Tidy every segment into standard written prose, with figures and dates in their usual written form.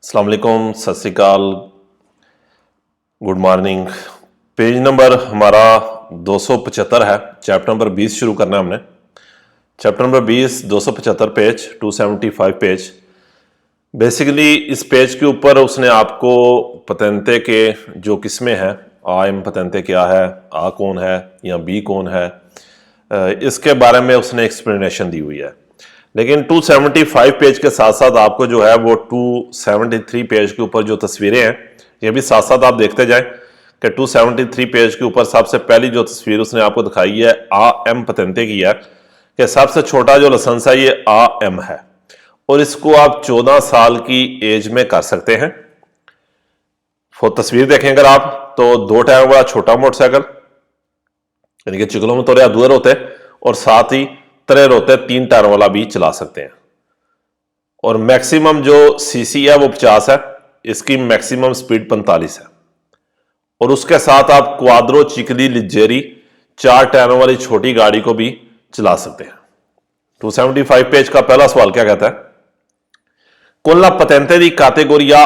अस्सलाम वालेकुम, सत श्री अकाल, गुड मॉर्निंग। पेज नंबर हमारा 275 है। चैप्टर नंबर 20 शुरू करना है हमने। Chapter number 20 275 page 275 page. Basically इस पेज के ऊपर उसने आपको पतेंते के जो किस्में हैं, आ एम पतेंते क्या है, आ कौन है या बी कौन है, इसके बारे में उसने एक्सप्लेनेशन दी हुई है। लेकिन 275 पेज के साथ साथ आपको जो है वो 273 पेज के ऊपर जो तस्वीरें हैं ये भी साथ साथ आप देखते जाएं कि 273 पेज के ऊपर सबसे पहली जो तस्वीर उसने आपको दिखाई है आ एम पतेंते की है कि सबसे छोटा जो लाइसेंस है ये आ एम है और इसको आप 14 साल की एज में कर सकते हैं। वो तस्वीर देखें अगर आप तो 2 टायर वाला छोटा मोटरसाइकिल यानी कि चिकलों में तो दूर होते हैं और साथ ही तरेर होते हैं 3 टायर वाला भी चला सकते हैं। और मैक्सिमम जो सीसी है वो 50 है, इसकी मैक्सिमम स्पीड 45 है और उसके साथ आप क्वाद्रो चिकली लिजेरी 4 टायरों वाली छोटी गाड़ी को भी चला सकते हैं। 275 पेज का पहला सवाल क्या कहता है? con la patente di categoria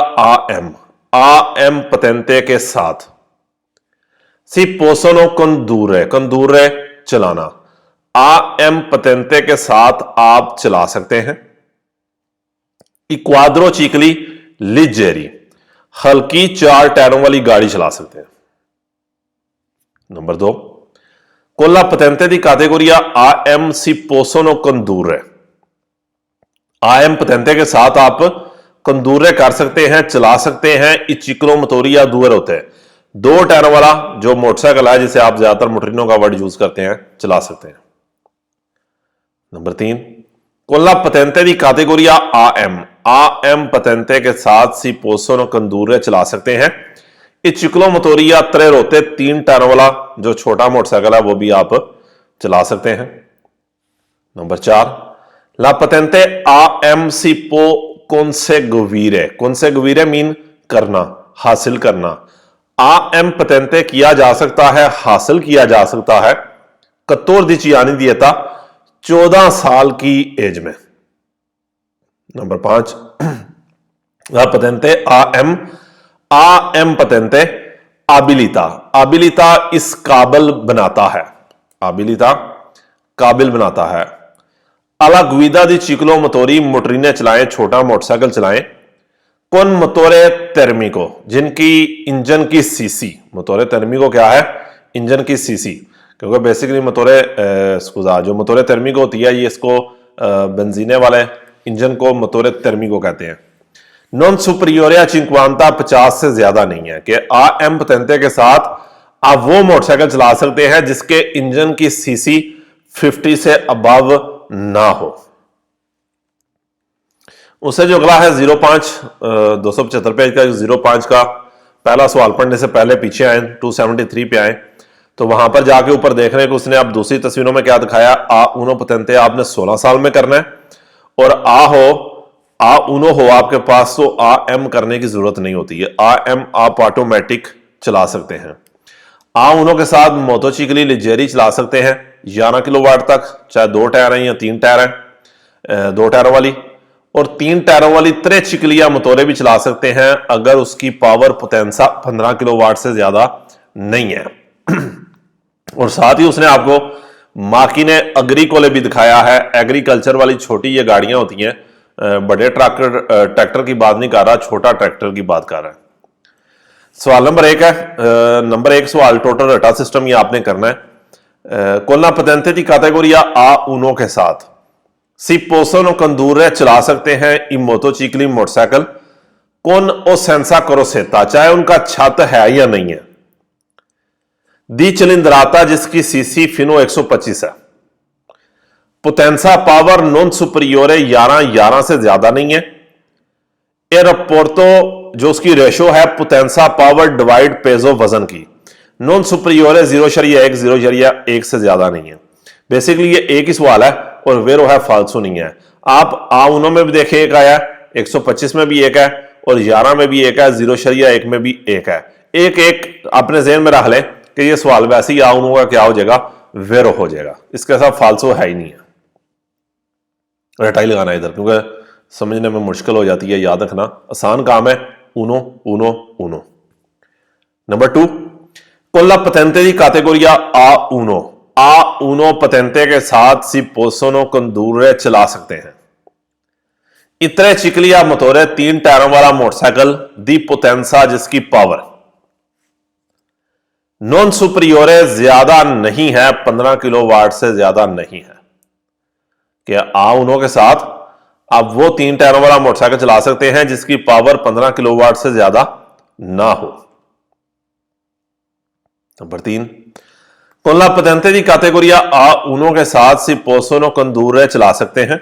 AM patente के साथ si possono condurre चलाना, AM पतेंते के साथ आप चला सकते हैं। इक्वाद्रो चिकली लिजेरी हल्की 4 टायरों वाली गाड़ी चला सकते हैं। Number 2, con la patente di categoria AM si possono condurre, AM पतेंते के साथ आप कंदूरे कर सकते हैं, चला सकते हैं। इचिक्लो मोटोरिया दूर होते हैं 2 टायरों वाला जो मोटरसाइकिल है जिसे आप ज्यादातर मोटरिनो का वर्ड यूज करते हैं, चला सकते हैं। Number 3, con la patente di categoria AM पतेंते के साथ सी पोसोनो कंदूरे चला सकते हैं। इचिक्लो मोटोरिया 3 होते 3 टायरों वाला जो छोटा मोटरसाइकिल है वो भी आप चला सकते हैं। Number 4, La patente AM si può conseguire mean करना, हासिल करना। AM पतेंते किया जा सकता है, हासिल किया जा सकता है 14 anni di età 14 साल की एज में। Number 5, La patente AM पतेंते abilita इस काबिल बनाता है, abilita काबिल बनाता है। अला गुइदा दी चिकलो मोटोरी मोटरीने चलाएं, छोटा मोटरसाइकिल चलाएं। कौन मोटोरे तेर्मिको जिनकी इंजन की सीसी, मोटोरे तेर्मिको क्या है? इंजन की सीसी, क्योंकि बेसिकली मोटोरे जो मोटोरे तेर्मिको होती है ये इसको बेंजीने वाले इंजन को मोटोरे तेर्मिको कहते हैं। नॉन सुपरियोरिया चिंक्वांता 50 से ज्यादा नहीं है कि AM पतेंते के साथ आप वो मोटरसाइकिल चला सकते हैं जिसके इंजन की सीसी 50 से अबव ना हो। उससे जो अगला है 05 275 पेज का 05 का पहला सवाल पढ़ने से पहले पीछे आए 273 पे आए तो वहां पर जाके ऊपर देख रहे हैं कि उसने आप दूसरी तस्वीरों में क्या दिखाया, आ उनो पतेंते आपने 16 साल में करना है और आ उनो हो आपके पास तो AM करने की जरूरत नहीं होती है। AM आप ऑटोमेटिक चला सकते हैं। आ उनो के साथ मोटोचिकली लिजेरी चला सकते हैं 11 किलोवाट तक, चाहे 2 टायर हैं या 3 टायर हैं, 2 टायरों वाली और 3 टायरों वाली 3 चिकलिया मोटोरे भी चला सकते हैं अगर उसकी पावर पोटेंसा 15 किलोवाट से ज्यादा नहीं है। और साथ ही उसने आपको माकी ने अग्रिकोले भी दिखाया है, एग्रीकल्चर वाली छोटी ये गाड़ियां होती हैं, बड़े ट्रैक्टर की बात नहीं कर रहा, छोटा ट्रैक्टर की बात कर रहा है। सवाल नंबर 1 है, नंबर 1 सवाल टोटल रटा सिस्टम ये आपने करना है। कोला पतेंते की कैटेगोरिया आ उनो के साथ सी पोसोनो कंदूरे चला सकते हैं इ मोटोचिकली मोटरसाइकिल कौन ओ सेंसा करोसेता, चाहे उनका छत है या नहीं है। दी चिलिंद्राता जिसकी सीसी फिनो 125 है। पोटेंसा पावर नॉन सुपरियोरे 11 से ज्यादा नहीं है। एयरपोर्टो जो उसकी रेशो है पोटेंसा पावर डिवाइड पेजो वजन की नॉन सुपरियोरे 0.1 से ज्यादा नहीं है। बेसिकली ये एक ही सवाल है और वेरो है फालसू नहीं है। आप आउनो में भी देखें एक आया, 125 में भी एक है और 11 में भी एक है, 0.1 में भी एक है। एक एक अपने ज़हन में रख लें कि ये सवाल वैसे ही आउनो का क्या हो जाएगा, वेरो हो जाएगा। इसके साथ फालसू है ही नहीं है, रटाई लगाना इधर, क्योंकि समझने में मुश्किल हो जाती है, याद रखना। आसान काम है, उनो उनो उनो। Number 2, con la patente di categoria A1, A1 patente के साथ si possono condurre चला सकते हैं इतने चिकलिया मोटोरे 3 टायरों वाला मोटरसाइकिल दी पोटेंसा जिसकी पावर नॉन सुपरियोरे ज्यादा नहीं है, 15 किलोवाट से ज्यादा नहीं है। क्या A1 के साथ आप वो 3 टायरों वाला मोटरसाइकिल चला सकते हैं जिसकी पावर 15 किलोवाट से ज्यादा ना हो। Number 3, con la patente di categoria A1 के साथ si possono condurre चला सकते हैं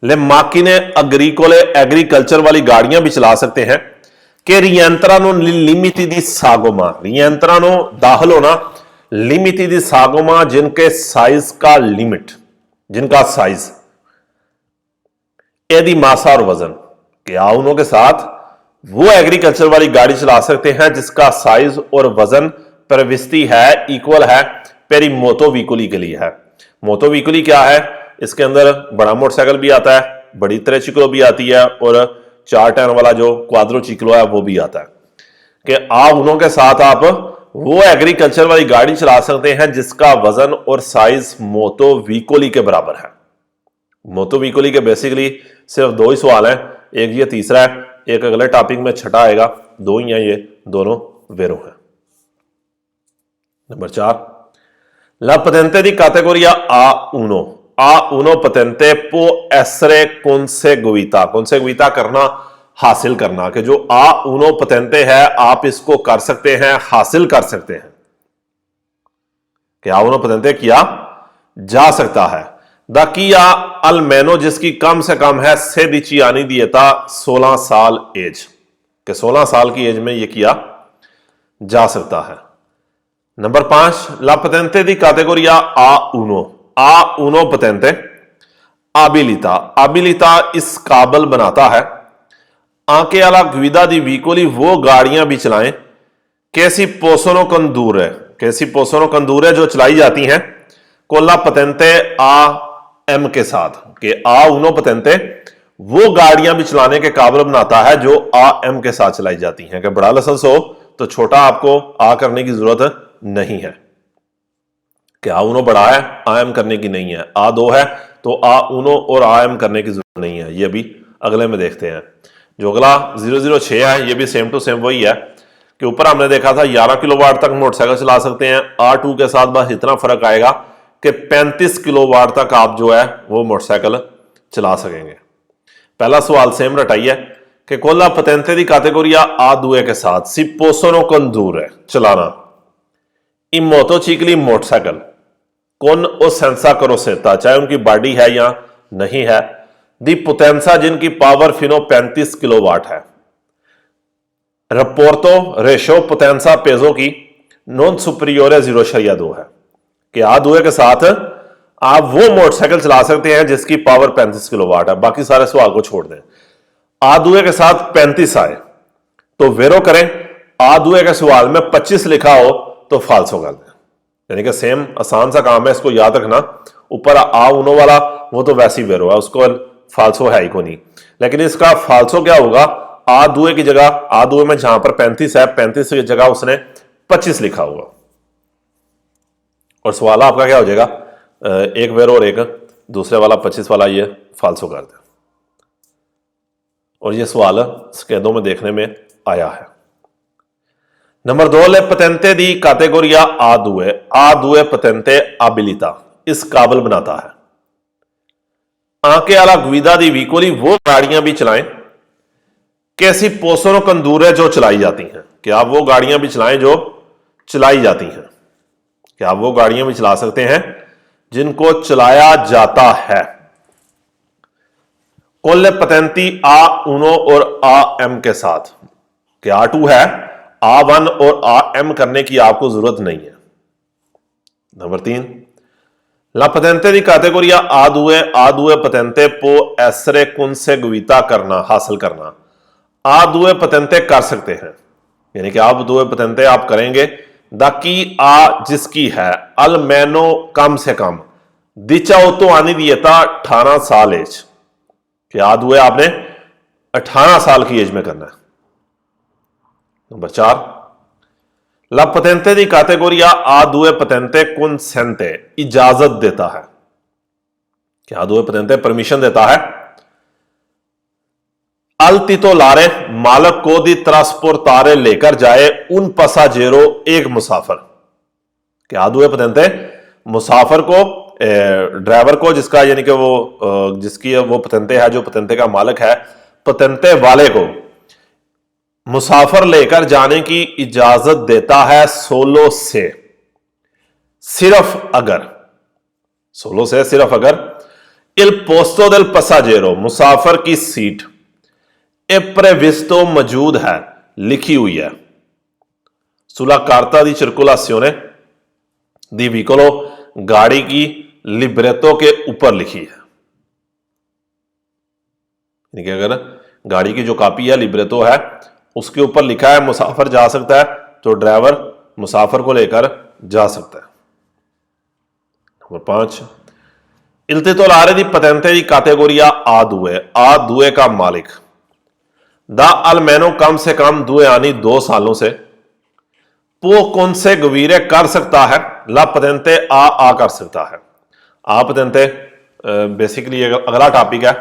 ले macchine agricole एग्रीकल्चर वाली गाड़ियां भी चला सकते हैं che rientrano nel limiti di sagoma, rientrano दाखिल होना लिमिटी दी सागोमा जिनके साइज का लिमिट, जिनका साइज यदि मासा और वजन के A1 के साथ वो एग्रीकल्चर वाली गाड़ी चला सकते हैं जिसका साइज और वजन प्रविष्टि है, इक्वल है पेरी मोटो व्हीकुली के लिए है। मोटो व्हीकुली क्या है? इसके अंदर बड़ा मोटरसाइकिल भी आता है, बड़ी त्रिचिक्लो भी आती है और 4 टायर वाला जो क्वाड्रोचिक्लो है वो भी आता है। कि A1 के साथ आप वो एग्रीकल्चर वाली गाड़ी चला सकते हैं जिसका वजन और साइज मोटो व्हीकुली के बराबर है। मोटो व्हीकुली के बेसिकली सिर्फ 2 ही सवाल हैं, एक ये तीसरा है, एक अगले टॉपिक में छठा आएगा, 2 ही हैं, ये दोनों वेरो हैं। Number 4, la patente di categoria A1, A1 patente può essere conseguita करना, हासिल करना, कि जो A1 patente है आप इसको कर सकते हैं, हासिल कर सकते हैं, कि A1 patente किया जा सकता है। दा किया अलमेनो जिसकी कम से कम है 16 anni di età, 16 साल एज, के 16 साल की एज में यह किया जा सकता है। Number 5, la patente di categoria A1, A1 patente abilita इस काबिल बनाता है आंके अला गुइदा दी व्हीकुली वो गाड़ियां भी चलाएं कैसी पोसोनो कंदूर है जो चलाई जाती हैं कोला पतेंते AM के साथ, कि A1 पतेंते वो गाड़ियां भी चलाने के काबिल बनाता है जो AM के साथ चलाई जाती हैं। कि बड़ा लाइसेंस हो तो छोटा आपको A करने की जरूरत नहीं है, कि A1 बड़ा है, AM करने की नहीं है, A2 है तो A1 और AM करने की जरूरत नहीं है। ये भी अगले में देखते हैं। जो अगला 006 है ये भी सेम टू सेम वही है कि ऊपर हमने देखा था 11 किलोवाट तक मोटरसाइकिल चला सकते हैं, R2 के साथ बस इतना फर्क आएगा कि 35 किलोवाट तक आप जो है वो मोटरसाइकिल चला सकेंगे। पहला सवाल सेम रटाइए कि कोला पतेंते दी कैटेगोरिया A2 के साथ si possono condurre चलाना इन मोटोचिकली मोटरसाइकिल कौन ओ सेंसा करोसेता, चाहे उनकी बॉडी है या नहीं है, दी पोटेंसा जिनकी पावर फिनो 35 किलोवाट है, रपोर्टो रेशो पोटेंसा पेजो की नॉन सुपरियोरे 0.2 है, कि A2 के साथ आप वो मोटरसाइकिल चला सकते हैं जिसकी पावर 35 किलोवाट है। बाकी सारे सवाल को छोड़ दें। A2 के साथ 35 आए तो वेरो करें, A2 के सवाल में 25 लिखा हो तो फाल्सो कर दें। यानी कि सेम आसान सा काम है, इसको याद रखना। ऊपर A1 वाला वो तो वैसे ही वेरो है, उसको फाल्सो है ही को नहीं, लेकिन इसका फाल्सो क्या होगा, A2 की जगह A2 में जहां पर 35 है 35 की जगह उसने 25 लिखा होगा और सवाल आपका क्या हो जाएगा, एक वेरो और एक दूसरे वाला 25 वाला, ये फाल्सो कर दे। और ये सवाल स्केदों में देखने में आया है। नंबर 2 ले पतेंते दी कैटेगोरिया A2 पतेंते abilita इस काबिल बनाता है आंके आला गुइदा दी व्हीकुली वो गाड़ियां भी चलाएं कैसी पोसोनो कंदूर है जो चलाई जाती हैं, कि आप वो गाड़ियां भी चलाएं जो चलाई जाती हैं, कि आप वो गाड़ियां भी चला सकते हैं जिनको चलाया जाता है। कोल्ले पतेंती A1 और AM के साथ, कि A2 है, A1 और AM करने की आपको जरूरत नहीं है। Number 3, La patente di categoria A2 patente può essere conseguita करना, हासिल करना। A2 patente कर सकते हैं, यानी कि A2 patente आप करेंगे दा की A जिसकी है almeno कम से कम 18 anni di età 18 साल एज, कि आ दुए आपने 18 साल की एज में करना है। नंबर 4, ला पतेंते दी कैटेगोरिया आ दुए पतेंते कंसेंटे इजाजत देता है, कि आ दुए पतेंते परमिशन देता है अल titolare मालक को दी ट्रांसपोर्टारे लेकर जाए un passaggero एक मुसाफिर, कि आ दुए पतेंते मुसाफिर को ड्राइवर को जिसका यानी कि वो जिसकी वो पतेंते है, जो पतेंते का मालिक है, पतेंते वाले को मुसाफिर लेकर जाने की इजाजत देता है सोलो से, सिर्फ अगर, सोलो से सिर्फ अगर इल पोस्तो del passaggero मुसाफिर की सीट ए previsto मौजूद है, लिखी हुई है, सुला कार्ता दी circolazione दी व्हीकलो गाड़ी की लिब्रेतो के ऊपर लिखी है, यानी कि अगर गाड़ी की जो कॉपी है लिब्रेतो है उसके ऊपर लिखा है मुसाफिर जा सकता है, तो ड्राइवर मुसाफिर को लेकर जा सकता है। Number 5, il titolare di patente di categoria A2 का मालिक दा almeno कम से कम 2 यानी 2 सालों से पो कौन से गवीरे कर सकता है, ला पतेंते आ कर सकता है। आ पतेंते बेसिकली अगला टॉपिक है।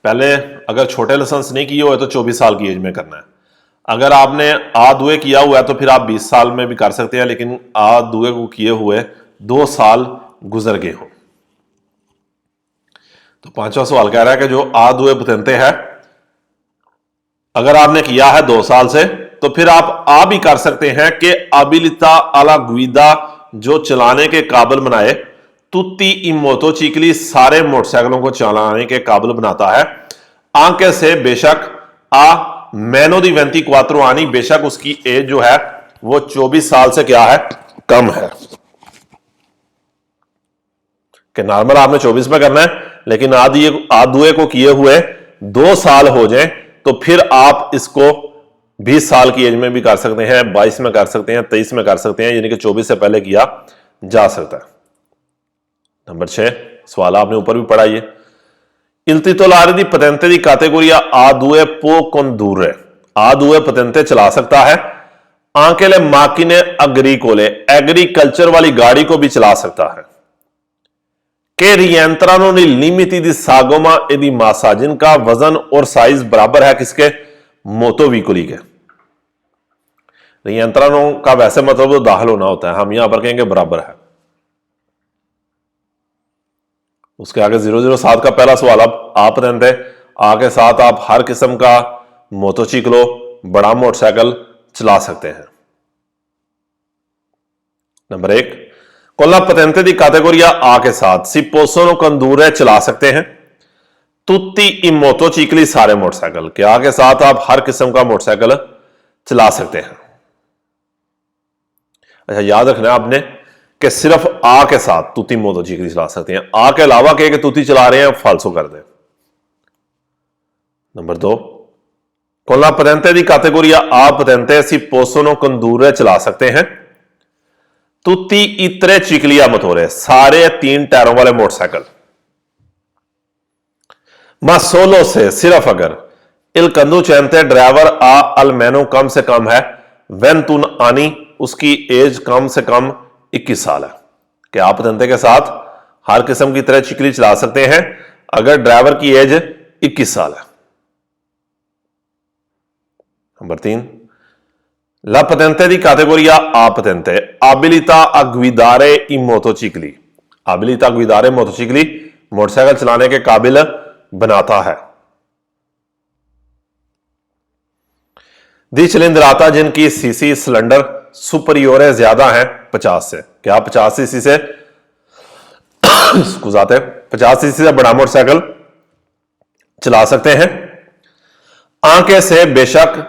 पहले अगर छोटे लाइसेंस नहीं किए हुए तो 24 साल की एज में करना है। अगर आपने आ दुए किया हुआ है तो फिर आप 20 साल में भी कर सकते हैं, लेकिन आ दुए को किए हुए 2 साल गुजर गए हो। तो 5वां सवाल कह रहा है कि जो आ दुए पतेंते है अगर आपने किया है 2 साल से तो फिर आप आ भी कर सकते हैं कि abilità alla guida जो चलाने के काबिल बनाए, तुत्ती इमोतो चिकली सारे मोटरसाइकिलों को चलाने के काबिल बनाता है, आंके से बेशक आ मैनो दी 24 आनी बेशक उसकी एज जो है वो 24 साल से क्या है, कम है। कि नॉर्मल आपने 24 में करना है, लेकिन आ दुए को किए हुए 2 साल हो जाए तो फिर आप इसको 20 साल की एज में भी कर सकते हैं, 22 में कर सकते हैं, 23 में कर सकते हैं, यानी कि 24 से पहले किया जा सकता है। नंबर 6 सवाल आपने ऊपर भी पढ़ा, ये il titolare di patente di categoria A2 può condurre, A2 पतेंते चला सकता है, anche le macchine agricole agriculture वाली गाड़ी को भी चला सकता है, che rientrano nei limiti di sagoma e di massa, जिनका वजन और साइज बराबर है किसके, मोतो व्हीकुली के। रियंत्रानो का वैसे मतलब तो दाखिल होना होता है, हम यहां पर कहेंगे बराबर है। उसके आगे 007 का पहला सवाल, अब आप पतेंते आ के साथ आप हर किस्म का मोटोचिक्लो बड़ा मोटरसाइकिल चला सकते हैं। नंबर 1, कोला पतेंते दी कैटेगोरिया आ के साथ सी पोसोनो कंदूरे चला सकते हैं, तुत्ती इन मोटोचिकली सारे मोटरसाइकिल, के आ के साथ आप हर किस्म का मोटरसाइकिल चला सकते हैं। अच्छा याद रखना आपने कि सिर्फ आ के साथ तुती मोटोचिकली चला सकते हैं, आ के अलावा कहे कि तुती चला रहे हैं फालसो कर दें। नंबर 2, कोला पतेंते दी कैटेगोरिया आ पतेंते सी पोसोनो कंदूरे चला सकते हैं, तुती इतरे चिकलिया मतोरे सारे 3 टायरों वाले मोटरसाइकिल, मा सोलो से सिर्फ अगर इल कंदुचेंते ड्राइवर आ अलमेनो कम से कम है, वेन तुन आनी उसकी एज कम से कम 21 साल है। कि आप पतेंते के साथ हर किस्म की तरह चिकली चला सकते हैं अगर ड्राइवर की एज 21 साल है। नंबर 3, ला पतेंते दी कैटेगोरिया आ पतेंते abilità a guidare in motocicli, abilità a guidare motocicli motorcycle चलाने के काबिल बनाता है। दी चिलिंद्राता जिनकी सीसी सिलेंडर सुपरियोरे ज्यादा है 50 से, क्या 50 सीसी से 50 सीसी से बड़ा मोटरसाइकिल चला सकते हैं। आंके से बेशक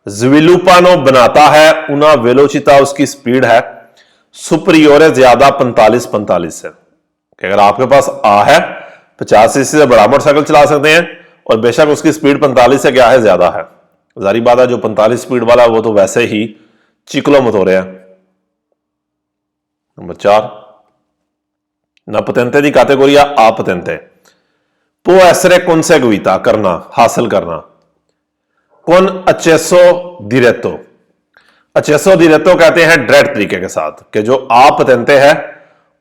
ज़्विलुपानो बनाता है, उना वेलोचिता उसकी स्पीड है, सुपरियोरे ज्यादा 45 से, कि अगर आपके पास आ है 50 सीसी से बड़ा मोटरसाइकिल चला सकते हैं और बेशक उसकी स्पीड 45 से क्या है, ज्यादा है। जारी बात है जो 45 स्पीड वाला वो तो वैसे ही चिकलो मतोरे हैं। नंबर 4, ना पतेंते दी कैटेगोरिया आ पतेंते può essere conseguita करना, हासिल करना, con accesso diretto। accesso diretto कहते हैं डायरेक्ट तरीके के साथ, कि जो आप पतेंते हैं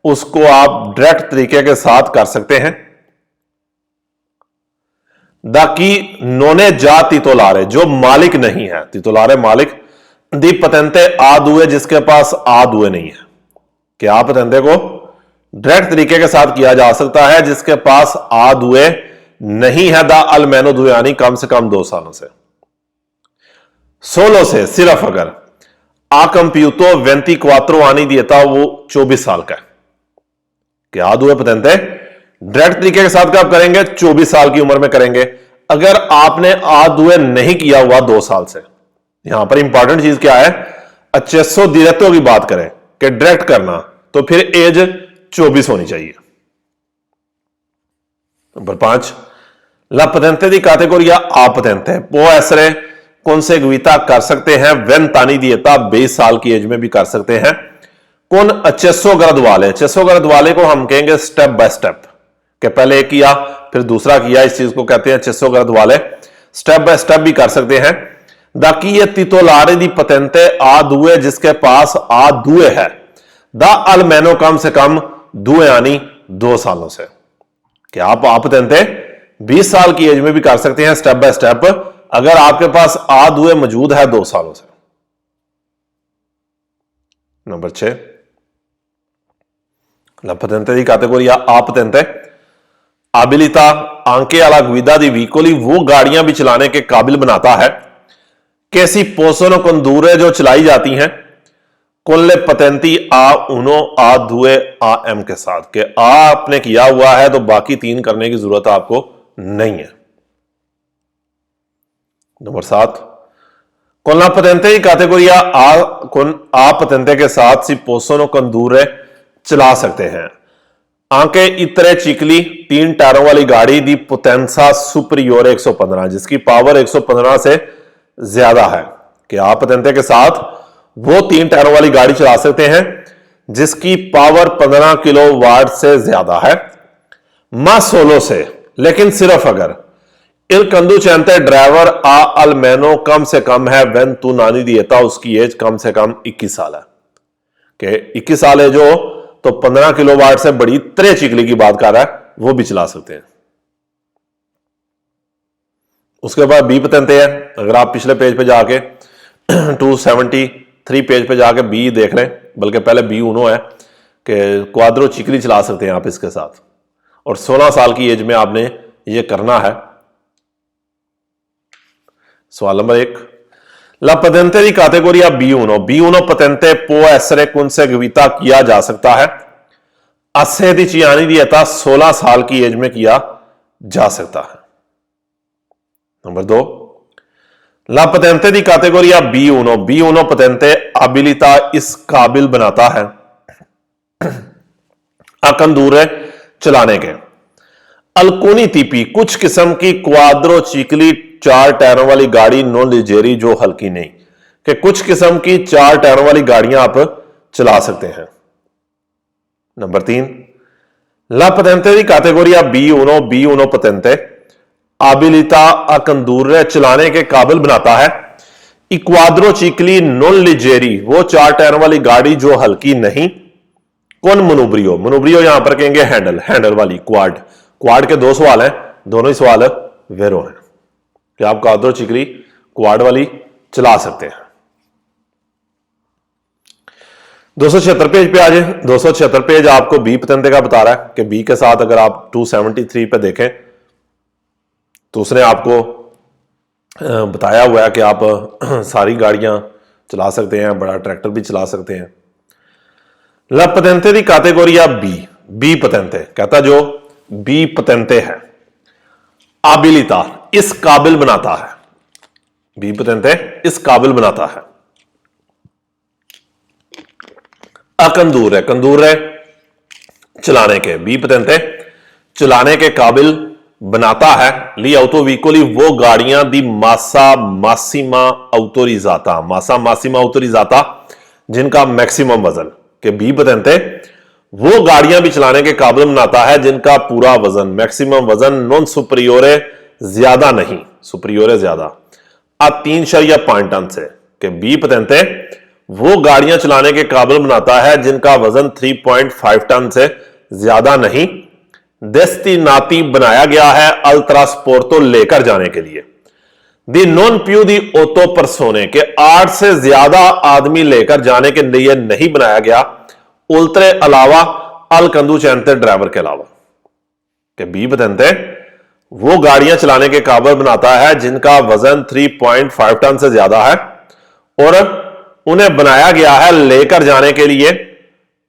उसको आप डायरेक्ट तरीके के साथ कर सकते हैं। दा की नोने जा तितोलारे, जो मालिक नहीं है, तितोलारे मालिक, दी पतेंते आ दुए, जिसके पास आ दुए नहीं है, कि आप पतेंते को डायरेक्ट तरीके के साथ किया जा सकता है जिसके पास आ दुए नहीं है। दा अलमेनो दुए, यानी कम से कम 2 सालों से। सोलो से, सिर्फ अगर आ कंप्यूटो 24 आनी दिएता, वो 24 साल का है, कि आ दुए पतेंते डायरेक्ट तरीके के साथ कब करेंगे? 24 साल की उम्र में करेंगे। अगर आपने आ दुए नहीं किया हुआ 2 साल से, यहां पर इंपॉर्टेंट चीज क्या है? accesso diretto की बात करें कि डायरेक्ट करना, तो फिर एज 24 होनी चाहिए। नंबर 5, ला पतेंते दी कैटेगोरी आ पतेंते può essere conseguita कर सकते हैं, वेंतानी दिएता 20 साल की एज में भी कर सकते हैं। कौन accesso graduale, accesso graduale को हम कहेंगे स्टेप बाय स्टेप, कि पहले एक किया फिर दूसरा किया, इस चीज को कहते हैं accesso graduale, step by step भी कर सकते हैं। दाकि ये तितोलारे दी पतेंते आ दुए, जिसके पास आ दुए है, दा अलमेनो कम से कम 2 यानी 2 सालों से, कि आप पतेंते 20 साल की एज में भी कर सकते हैं स्टेप बाय स्टेप, अगर आपके पास आ दुए मौजूद है 2 सालों से। नंबर 6, ला पतेंते दी कैटेगोरी आ पतेंते abilità anche alla guida di veicoli, वो गाड़ियां भी चलाने के काबिल बनाता है। कैसी possono condurre, जो चलाई जाती हैं, con le patenti A1 A2 AM के साथ, कि आ आपने किया हुआ है तो बाकी 3 करने की जरूरत आपको नहीं है। नंबर 7, con la patente की कैटेगोरी आ पतेंते के साथ सी possono condurre, चला सकते हैं। आंके इतरे चिकली 3 टायरों वाली गाड़ी दी पोटेंसा सुपरियोर 115, जिसकी पावर 115 से ज्यादा है, कि आप पतेंते के साथ वो 3 टायरों वाली गाड़ी चला सकते हैं जिसकी पावर 15 किलोवाट से ज्यादा है। मा सोलो से, लेकिन सिर्फ अगर इल कंडुचेंटे ड्राइवर आ अलमेनो कम से कम है, वेन तू नानी दिएता, उसकी एज कम से कम 21 साल है, कि 21 साल है जो, तो 15 किलोवाट से बड़ी त्रे चिकली की बात कर रहा है, वो भी चला सकते हैं। उसके बाद बी पतेंते हैं, अगर आप पिछले पेज पे जाके 273 पेज पे जाके बी देख लें, बल्कि पहले बी उनो है, कि क्वाद्रो चिकली चला सकते हैं आप इसके साथ, और 16 साल की एज में आपने ये करना है। सवाल नंबर 1, ला पतेंते दी कैटेगोरी बी उनो पतेंते può essere conseguita, किया जा सकता है। अस्से दी चियानी दिएता 16 साल की एज में किया जा सकता है। नंबर 2, ला पतेंते दी कैटेगोरी बी उनो पतेंते abilità, इस काबिल बनाता है अकंदूरे चलाने के। अल्कुनी टीपी, कुछ किस्म की क्वाद्रो चिकली 4 टायरों वाली गाड़ी, नो लिजेरी, जो हल्की नहीं, कि कुछ किस्म की 4 टायरों वाली गाड़ियां आप चला सकते हैं। नंबर 3, ला पतेंते दी कैटेगोरी बी उनो पतेंते abilità a condurre, चलाने के काबिल बनाता है। इक्वाद्रो चिकली नॉन लिजेरी, वो 4 टायरों वाली गाड़ी जो हल्की नहीं। कौन मनूब्रियो, मनूब्रियो यहां पर कहेंगे हैंडल वाली, क्वाड के 2 सवाल हैं, दोनों ही सवाल वेरो हैं, कि आप क्वाद्रो चिकली क्वाड वाली चला सकते हैं। 276 पेज पे आ जाए। 276 पेज आपको बी पतेंते का बता रहा है, कि बी के साथ अगर आप 273 पे देखें तो उसने आपको बताया हुआ है कि आप सारी गाड़ियां चला सकते हैं, बड़ा ट्रैक्टर भी चला सकते हैं। ला पतेंते दी कैटेगोरी बी पतेंते कहता, जो बी पतेंते है abilità, इस काबिल बनाता है, बी पतेंते इस काबिल बनाता है। अकंदूर है, कंदूर है चलाने के, बी पतेंते चलाने के काबिल बनाता है। ली ऑटो व्हीकली, वो गाड़ियां दी मासा मासिमा ऑटोरिजाता, मासा मासिमा ऑटोरिजाता, जिनका मैक्सिमम वजन, के बी पतेंते वो गाड़ियां भी चलाने के काबिल बनाता है जिनका पूरा वजन, मैक्सिमम वजन, नॉन सुपरियोरे ज्यादा नहीं, सुपरियोरे ज्यादा 3.5 टन से। कि बी पतेंते वो गाड़ियां चलाने के काबिल बनाता है जिनका वजन 3.5 टन से ज्यादा नहीं, डेस्टिनाती बनाया गया है अल ट्रांसपोर्टो लेकर जाने के लिए, दी नॉन प्यू दी ओतो परसोने के 8 से ज्यादा आदमी लेकर जाने के लिए नहीं बनाया गया, उल्तरे अलावा अल कंदुचेंते ड्राइवर के अलावा। कि बी पतेंते वो गाड़ियां चलाने के काबिल बनाता है जिनका वजन 3.5 टन से ज्यादा है और उन्हें बनाया गया है लेकर जाने के लिए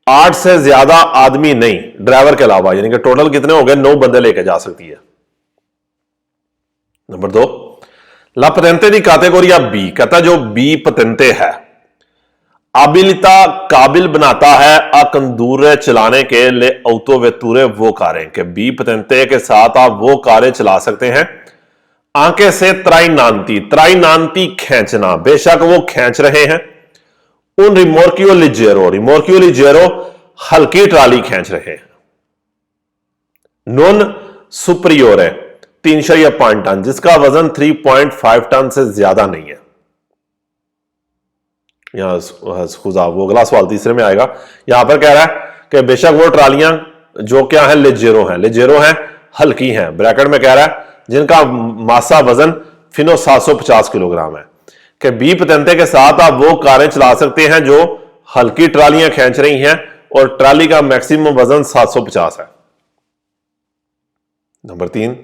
8 से ज्यादा आदमी नहीं, ड्राइवर के अलावा, यानी कि टोटल कितने हो गए, 9 बंदे लेकर जा सकती है। नंबर 2, ला पतेंते दी कैटेगोरी बी, कहता जो बी पतेंते है आबिलिता काबिल बनाता है आ कंदूरे चलाने के लिए औतो वेतूरे वो कारें। के बी पतेंते के साथ आप वो कारें चला सकते हैं आंके से त्राइनांती, त्राइनांती खींचना, बेशक वो खींच रहे हैं, उन रिमोर्कियो लिजेरो, रिमोर्कियो लिजेरो हल्की ट्राली खींच रहे हैं, नॉन सुपरियोर है 3.5 टन जिसका वजन 3.5 टन से ज्यादा नहीं है। यहां खुदा वो अगला सवाल तीसरे में आएगा, यहां पर कह रहा है कि बेशक वो ट्रालियां जो क्या है लेजेरो हैं, लेजेरो हैं हल्की हैं, ब्रैकेट में कह रहा है जिनका मासा वजन फिनो 750 किलोग्राम है। कि बी पतेंते के साथ आप वो कारें चला सकते हैं जो हल्की ट्रालियां खींच रही हैं और ट्राली का मैक्सिमम वजन 750 है। नंबर 3,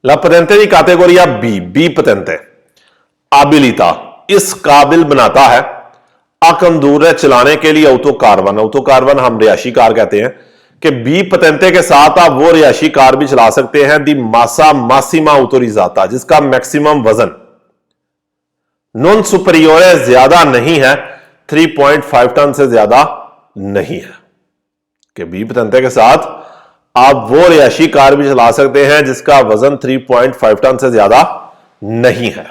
ला पतेंते की कैटेगोरी बी, बी पतेंते आबिलिता इस काबिल बनाता है अकंदूरे चलाने के लिए औतो कारवन, औतो कारवन हम रियाशी कार कहते हैं। कि बी पतेंते के साथ आप वो रियाशी कार भी चला सकते हैं दी मासा मासिमा ऑटोरिजाता जिसका मैक्सिमम वजन नॉन सुपरियोरे ज्यादा नहीं है, 3.5 टन से ज्यादा नहीं है। कि बी पतेंते के साथ आप वो रियाशी कार भी चला सकते हैं जिसका वजन 3.5 टन से ज्यादा नहीं है।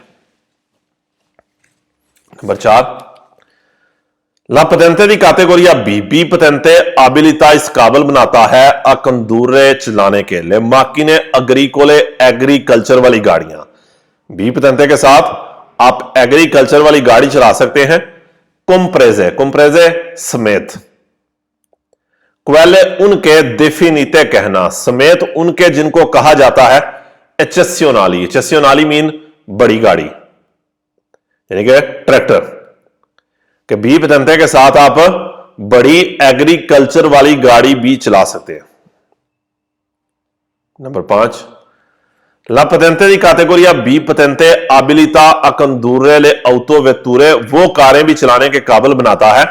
नंबर 4, ला पतेंते दी कैटेगोरी बी, बी पतेंते आबिलिता इस काबिल बनाता है अकंदूरे चलाने के लिए माकिने अग्रीकोले एग्रीकल्चर वाली गाड़ियां। बी पतेंते के साथ आप एग्रीकल्चर वाली गाड़ी चला सकते हैं कुम्प्रेजे, कुम्प्रेजे समेत, क्वेले उनके डिफिनिते कहना समेत उनके जिनको कहा जाता है एचेस्योनाली, एचेस्योनाली मीन बड़ी गाड़ी यानी कि ट्रैक्टर। कि बी पतेंते के साथ आप बड़ी एग्रीकल्चर वाली गाड़ी भी चला सकते हैं। नंबर 5, ला पतेंते दी कैटेगोरी बी पतेंते आबिलिता अकंदूरे ले औतो वेतूरे वो कारें भी चलाने के काबिल बनाता है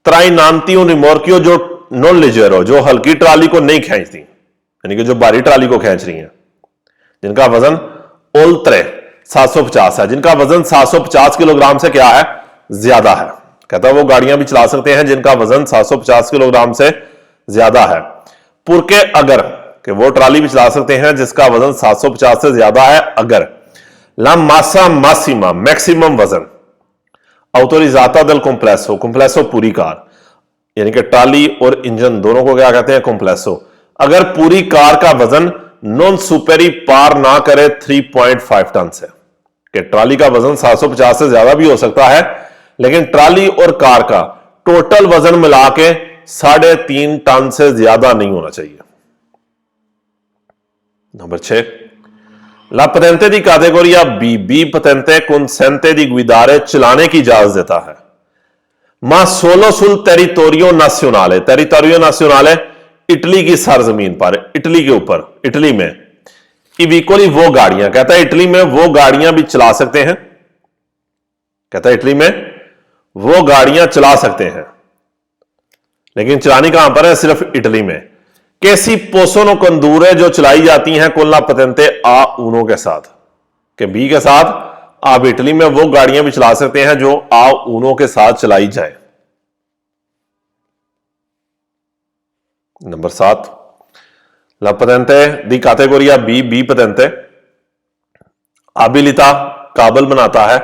त्राइनांतियों रिमोर्कियो जो नॉन लिजेरो जो हल्की ट्राली को नहीं खींचती यानी कि जो भारी ट्राली को खींच रही हैं, जिनका वजन ओल्त्रे 750 है, जिनका वजन 750 किलोग्राम से क्या है ज्यादा है। कहता है वो गाड़ियां भी चला सकते हैं जिनका वजन 750 किलोग्राम से ज्यादा है। पुरके अगर कि वो ट्राली भी चला सकते हैं जिसका वजन 750 से ज्यादा है अगर ला मासा मासिमा मैक्सिमम वजन ऑटोरिजाता दल कॉम्प्लेसो, कॉम्प्लेसो पूरी कार यानी कि ट्राली और इंजन दोनों को क्या कहते हैं कॉम्प्लेसो, अगर पूरी कार का वजन नॉन सुपेरी पार ना करे 3.5 टन से। कि ट्राली का वजन 750 से ज्यादा भी हो सकता है लेकिन ट्राली और कार का टोटल वजन मिला के 3.5 टन से ज्यादा नहीं होना चाहिए। नंबर 6, ला पतेंते दी कैटेगोरी बी, बी पतेंते consente दी गुइदारे चलाने की इजाजत देता है मा सोलो सुल टेरिटोरियो नासियोनाले, टेरिटोरियो नासियोनाले इटली की सरजमीन पर, इटली के ऊपर, इटली में इविकोली वो गाड़ियां, कहता है इटली में वो गाड़ियां भी चला सकते हैं, कहता है इटली में वो गाड़ियां चला सकते हैं लेकिन चलानी कहां पर है, सिर्फ इटली में। कैसी पोसोनो कंदूरे जो चलाई जाती हैं कोल्ला पतेंते आ ऊनो के साथ। के बी के साथ आप इटली में वो गाड़ियां भी चला सकते हैं जो आ ऊनो के साथ चलाई जाए। नंबर 7, ला पतेंते दी कैटेगोरी बी, बी पतेंते आबिलिता काबिल बनाता है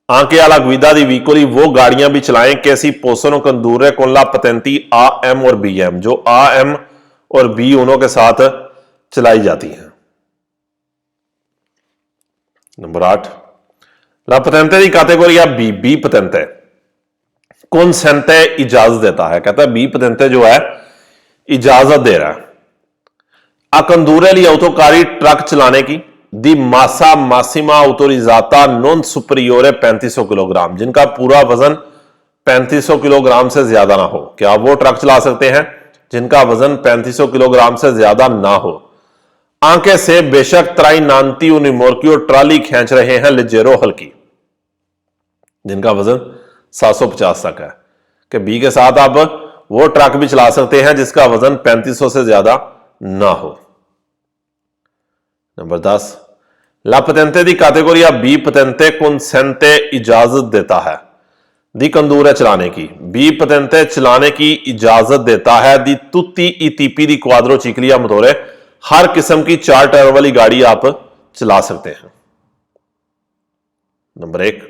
Anche alla guida di veicoli वो गाड़ियां भी चलाएं che si possono condurre con la patenti AM और BM, जो AM और B उनों के साथ चलाई जाती हैं। Number 8, La patente di categoria B, B patente consente इजाजत देता है। कहता है B patente जो है इजाजत दे रहा है a condurre gli autocarri truck चलाने की दी मासा मासिमा autorizzata non superiore 3500 किलोग्राम, जिनका पूरा वजन 3500 किलोग्राम से ज्यादा ना हो। क्या वो ट्रक चला सकते हैं जिनका वजन 3500 किलोग्राम से ज्यादा ना हो। आंके से बेशक त्राइनांती उनिमोर्कियो ट्राली खींच रहे हैं लिजेरो हल्की, जिनका वजन 750 तक है। कि बी के साथ आप वो ट्रक भी चला सकते हैं जिसका वजन 3500 से ज्यादा ना हो। नंबर 10, ला पतेंते दी कैटेगोरिया बी पतेंते consente इजाजत देता है दी कंदूर है चलाने की। बी पतेंते चलाने की इजाजत देता है दी तुत्ती ईटीपी दी क्वाद्रो चिकलिया मोटोरे, हर किस्म की 4 टायर वाली गाड़ी आप चला सकते हैं। नंबर 1,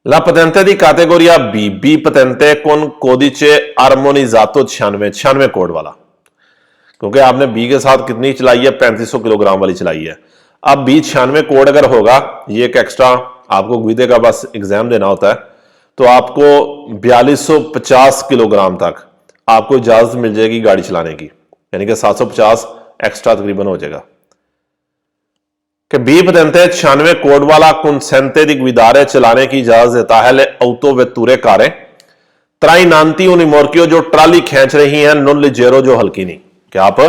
ला पतेंते दी कैटेगोरिया बी, बी पतेंते con codice armonizzato 96 कोड वाला, क्योंकि आपने बी के साथ कितनी चलाई है 3500 किलोग्राम वाली चलाई है। अब बी 96 कोड अगर होगा, ये एक एक्स्ट्रा आपको गुइदे का बस एग्जाम देना होता है, तो आपको 4250 किलोग्राम तक आपको इजाजत मिल जाएगी गाड़ी चलाने की, यानी कि 750 एक्स्ट्रा तकरीबन हो जाएगा। कि बी पतेंते 96 कोड वाला consente दी गुइदारे चलाने की इजाजत देता है ले ऑटो वेतुरे कारें त्राइनांती उनिमोर्कियो जो ट्राली खींच रही हैं नॉन लिजेरो जो हल्की नहीं। क्या आप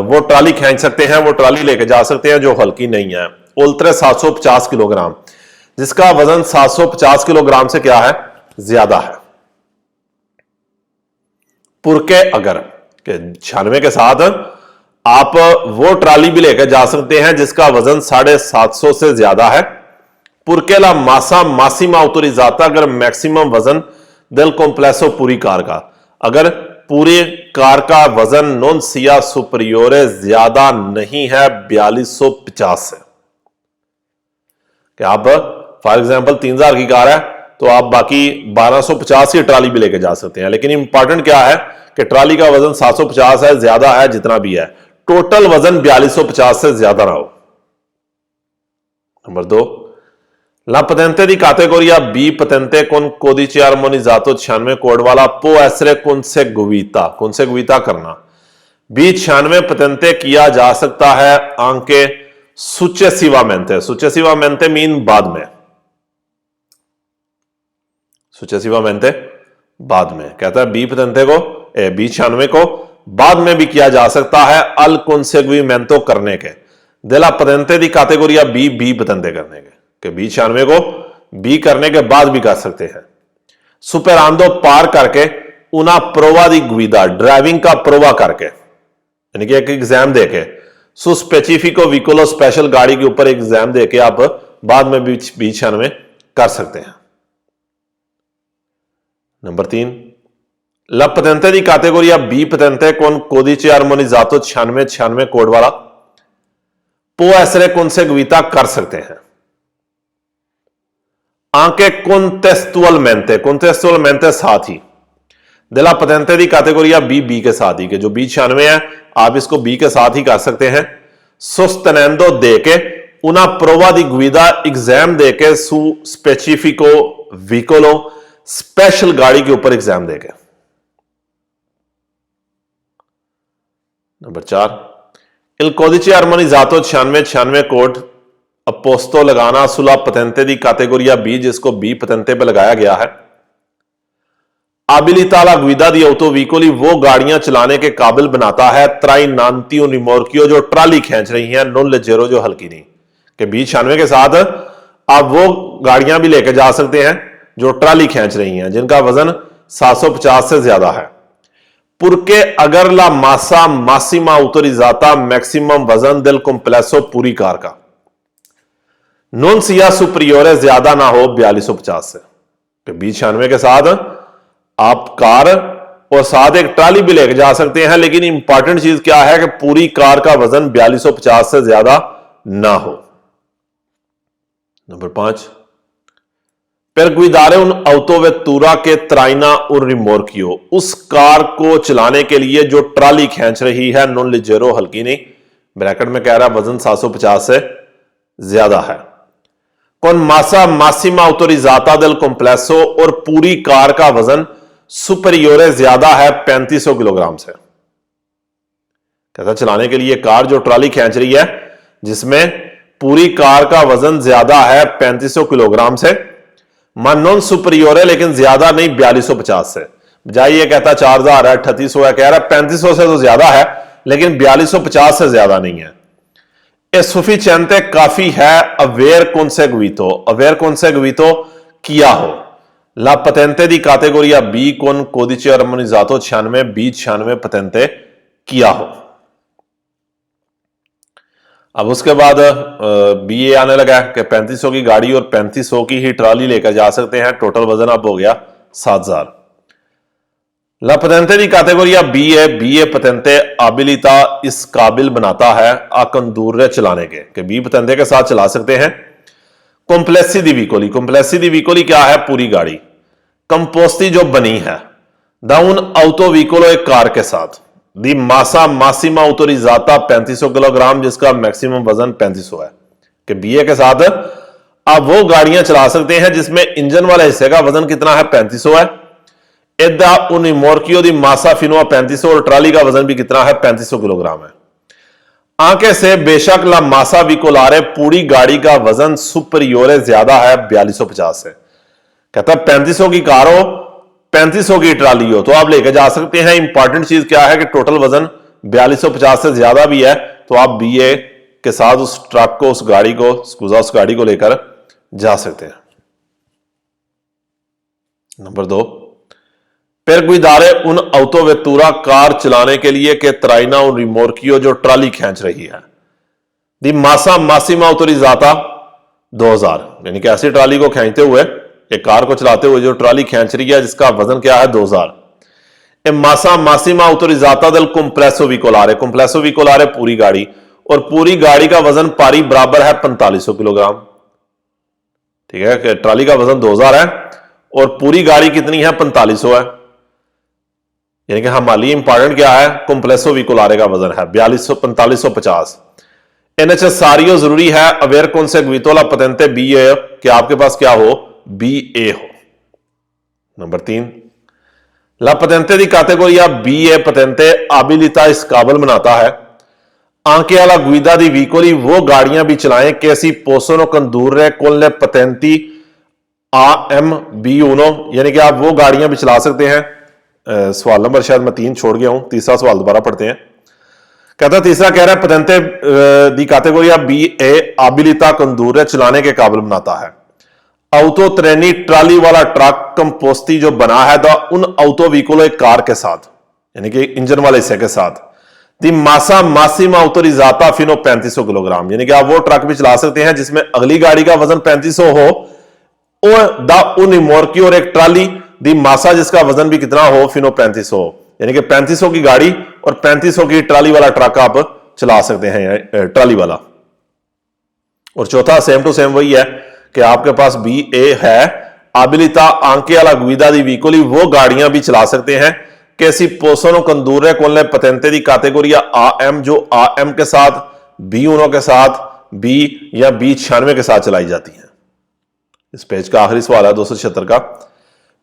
वो ट्राली खींच सकते हैं, वो ट्राली लेके जा सकते हैं जो हल्की नहीं है। उल्ट्रे 750 किलोग्राम, जिसका वजन 750 किलोग्राम से क्या है ज्यादा है। पुरके अगर के 96 के साथ आप वो ट्राली भी लेकर जा सकते हैं जिसका वजन 750 से ज्यादा है। पुरके ला मासा मासिमा ऑटोरिजाता, अगर मैक्सिमम वजन del complesso पूरी कार का, अगर पूरी कार का वजन नॉन सिया सुपरियोरे ज्यादा नहीं है 4250 से। कि आप फॉर एग्जांपल 3000 की कार है तो आप बाकी 1250 की ट्राली भी लेके जा सकते हैं, लेकिन इंपॉर्टेंट क्या है कि ट्राली का वजन 750 है, ज्यादा है जितना भी है, टोटल वजन 4250 से ज्यादा ना हो। Number 2, La patente di categoria B patente con codice armonizzato 96 code वाला può essere conseguita करना। B 96 patente किया जा सकता है anche successivamente मीन बाद में, successivamente बाद में। कहता है B patente को B 96 को बाद में भी किया जा सकता है al conseguimento करने के della patente di categoria B, B patente करने के, कि बी 96 को बी करने के बाद भी कर सकते हैं। सुपेरांदो पार करके उना प्रोवा दी गुइदा, ड्राइविंग का प्रोवा करके, यानी कि एक एग्जाम देके सु स्पेसिफिको विकोलो स्पेशल गाड़ी के ऊपर एग्जाम देके आप बाद में भी बी 96 कर सकते हैं। नंबर 3, ला पतेंते दी कैटेगोरिया बी पतेंते con codice armonizzato 96 कोड वाला può essere conseguita कर सकते हैं। anche contestualmente साथ ही della patente di categoria B, B के साथ ही, के जो B 96 है आप इसको B के साथ ही कर सकते हैं। sostenendo देके una prova di guida exam देके su specifico veicolo स्पेशल गाड़ी के ऊपर एग्जाम देके। Number 4, il codice armonizzato 96 code अपोस्तो लगाना सुला पतेंते दी कैटेगोरिया बी, जिसको बी पतेंते पे लगाया गया है। abilità गुइदा दी ऑटो व्हीकली वो गाड़ियां चलाने के काबिल बनाता है त्राइनांती उनिमोर्कियो जो ट्राली खींच रही हैं नॉन लेजेरो जो हल्की नहीं। कि बी 96 के साथ आप वो गाड़ियां भी लेके जा सकते हैं जो ट्राली खींच रही हैं जिनका वजन 750 से ज्यादा है। पुरके अगर ला मासा मासिमा ऑटोरिजाता मैक्सिमम वजन del complesso पूरी कार का नॉन सिया सुपरियोरे ज्यादा ना हो 4250 से। कि बी 96 के साथ आप कार और साथ एक ट्राली भी लेके जा सकते हैं, लेकिन इंपॉर्टेंट चीज क्या है कि पूरी कार का वजन 4250 से ज्यादा ना हो। नंबर 5, perguidare un autovettura के traina un rimorchio, उस कार को चलाने के लिए जो ट्राली खींच रही है, नॉन लिजेरो हल्की नहीं, ब्रैकेट में कह रहा है वजन 750 से ज्यादा है। कौन मासा मासिमा ऑटोरिजाता del complesso, और पूरी कार का वजन सुपरियोरे ज्यादा है 3500 किलोग्राम से। कहता चलाने के लिए कार जो ट्राली खींच रही है जिसमें पूरी कार का वजन ज्यादा है 3500 किलोग्राम से, मान नॉन सुपरियोर है लेकिन ज्यादा नहीं 4250 से। बजाय ये कहता 4000 है 3800 है, कह रहा है 3500 से तो ज्यादा है लेकिन 4250 से ज्यादा नहीं है। ए सुफिशिएंटे काफी है अवेयर conseguito, अवेयर conseguito किया हो। ला patente दी कैटेगोरिया B con codice armonizzato 96 B 96 patente किया हो। अब उसके बाद बी ए आने लगा कि 3500 की गाड़ी और 3500 की ही ट्राली लेकर जा सकते हैं, टोटल वजन अब हो गया 7000। ला पतेंते दी कैटेगोरिया बी ए पतेंते आबिलिता इस काबिल बनाता है आकंदूर चलाने के बी पतेंते के साथ चला सकते हैं। कॉम्प्लेक्सी दी वीकोली, कॉम्प्लेक्सी दी वीकोली क्या है? पूरी गाड़ी। कंपोस्टी जो बनी है दाउन ऑटो वीकोलो एक कार के साथ। दी मासा मासिमा ऑटोरिजाता 3500 किलोग्राम जिसका मैक्सिमम वजन 3500 है कि बीए के साथ आप वो गाड़ियां चला सकते हैं जिसमें इंजन वाले हिस्से का वजन कितना है? 3500 है। एदा उनिमोर्कियो दी मासा फिनोआ 3500 और ट्राली का वजन भी कितना है? 3500 किलोग्राम है। आंखें से बेशक ला मासा विकोलारे पूरी गाड़ी का वजन सुपरियोरे ज्यादा है 4250 से। कहता 3500 की कार हो 3500 की ट्राली हो तो आप लेकर जा सकते हैं। इंपॉर्टेंट चीज क्या है कि टोटल वजन 4250 से ज्यादा भी है तो आप बीए के साथ उस ट्रक को उस गाड़ी को लेकर जा सकते हैं। नंबर 2, पेरगुइदारे उन ऑटोवेतूरा कार चलाने के लिए के त्राइना उन रिमोर्कियो जो ट्राली खींच रही है। दी मासा मासिमा ऑटोरिजाता 2000 यानी कि ऐसी ट्राली को खींचते हुए एक कार को चलाते हुए जो ट्राली खींच रही है जिसका वजन क्या है? 2000। ए मासा मासिमा ऑटोरिजाता del complesso vicolare, complesso vicolare पूरी गाड़ी और पूरी गाड़ी का वजन पारी बराबर है 4500 किलोग्राम। ठीक है कि ट्राली का वजन 2000 है और पूरी गाड़ी कितनी है? 4500 है। यानी कि हमारी इंपॉर्टेंट क्या है? कॉम्प्लेक्सो विकोलारे का वजन है 4550। एनएचएस सारियो जरूरी है अवेयर conseguito पतेंते बी ए कि आपके पास क्या हो? बी ए हो। नंबर 3, ला पतेंते दी कैटेगोरिया बी ए पतेंते आबिलिता इस काबिल बनाता है आंके वाला गुइदा दी वीकोली वो गाड़ियां भी चलाएं कैसी पोसोनो कंदूरे कोल्ले पतेंती आ एम बी ऊनो, यानी कि आप वो गाड़ियां भी चला सकते हैं। सवाल नंबर शायद मैं 3 छोड़ गया हूं, तीसरा सवाल दोबारा पढ़ते हैं। कहता तीसरा कह रहा है पतेंते दी कैटेगोरिया बी ए आबिलिता कंदूरे चलाने के काबिल बनाता है ऑटो ट्रेनी ट्राली वाला ट्रक कंपोस्टी जो बना है दा उन ऑटो व्हीकल एक कार के साथ यानी कि इंजन वाले हिस्से के साथ। दी मासा मासिमा ऑटोरिजाता फिनो 3500 किलोग्राम यानी कि आप वो ट्रक भी चला सकते हैं जिसमें अगली गाड़ी का वजन 3500 हो और दा उन मोर्की और एक ट्राली दी मासा जिसका वजन भी कितना हो? फिनो 3500 हो। यानी कि 3500 की गाड़ी और 3500 की ट्राली वाला ट्रक आप चला सकते हैं ट्राली वाला। और चौथा सेम टू सेम वही है कि आपके पास बी ए है आबिलिता आंके वाला गुइदा दी वीकोली वो गाड़ियां भी चला सकते हैं कैसी पोसोनो कंदूरे कोल्ले पतेंते दी कैटेगोरिया आ एम जो आ एम के साथ बी उनो के साथ बी या बी 96 के साथ चलाई जाती है। इस पेज का आखिरी सवाल है 276 का।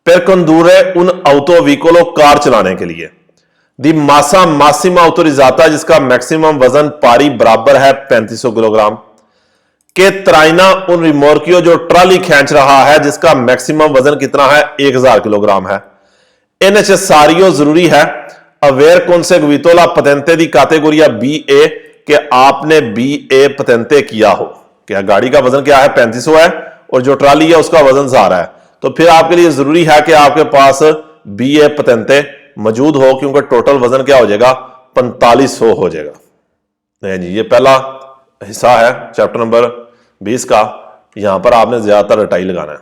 पेर कंदूरे उन ऑटो व्हीकलो कार चलाने के लिए दी मासा मासिमा ऑटोरिजाता जिसका मैक्सिमम वजन पारी बराबर है 3500 किलोग्राम के त्राइना उन रिमोर्कियो जो ट्राली खींच रहा है जिसका मैक्सिमम वजन कितना है? 1000 किलोग्राम है। एनएचएस सारियो जरूरी है अवेयर conseguito पतेंते दी कैटेगोरिया बी ए कि आपने बी ए पतेंते किया हो। क्या गाड़ी का वजन क्या है? 3500 है और जो ट्राली है उसका वजन 1000 है। तो फिर आपके लिए जरूरी है कि आपके पास बी ए पतेंते मौजूद हो क्योंकि टोटल वजन क्या हो जाएगा? 4500 हो जाएगा। नहीं जी, ये पहला हिस्सा है चैप्टर नंबर 20 का। यहां पर आपने ज्यादातर रटाई लगाना है।